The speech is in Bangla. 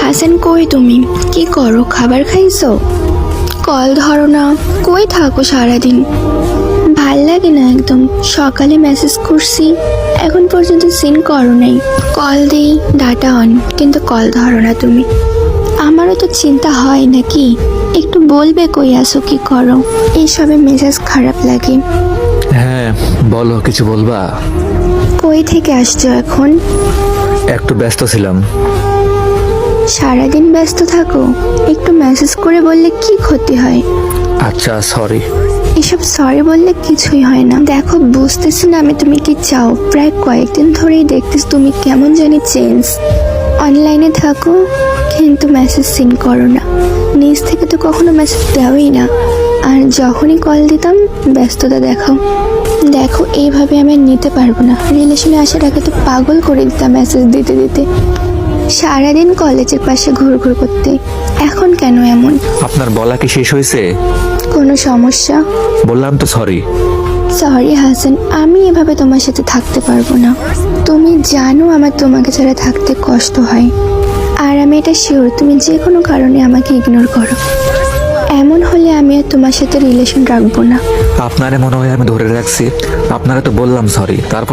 হাসান, কই তুমি? কি করো? খাবার খাইছো? কল ধরো না, কই থাকো সারাদিন? ভাল লাগে না একদম। সকালে মেসেজ করছি, এখন পর্যন্ত সিন করো নাই। কল দিই, ডাটা অন, কিন্তু কল ধরো না তুমি। আমারও তো চিন্তা হয় নাকি, একটু বলবে কই আসো, কি করো। এইসবে মেজাজ খারাপ লাগে। হ্যাঁ বলো, কিছু বলবা? কই থেকে আসছো এখন? একটু ব্যস্ত ছিলাম। সারাদিন ব্যস্ত থাকো, একটু মেসেজ করে বললে কি ক্ষতি হয়? আচ্ছা সরি। এসব সরি বললে কিছুই হয় না। দেখো, বুঝতেছি না আমি তুমি কি চাও। প্রায় কয়েকদিন ধরেই দেখতেছি তুমি কেমন জানি চেঞ্জ। অনলাইনে থাকো কিন্তু মেসেজ সিন করো না, নিজ থেকে তো কখনো মেসেজ দাওই না। আর যখনই কল দিতাম ব্যস্ততা দেখাও। দেখো, এইভাবে আমি আর নিতে পারবো না। রিলেশনে আসার আগে তো পাগল করে দিতাম মেসেজ দিতে দিতে, সারাদিন কলেজের পাশে ঘুরঘুর করতে। এখন কেন এমন? আপনার বলা কি শেষ হয়েছে? কোনো সমস্যা? বললাম তো সরি। সরি হাসান, আমি এভাবে তোমার সাথে থাকতে পারবো না। তুমি জানো আমার তোমাকে ছাড়া থাকতে কষ্ট হয়। আর আমি এটা শিওর তুমি যে কোনো কারণে আমাকে ইগনোর করো। এমন হলে আমি আর তোমার সাথে রিলেশন রাখবো না। আপনারে মনে হয় আমি ধরে রাখছি। আপনারা তো বললাম সরি, তারপর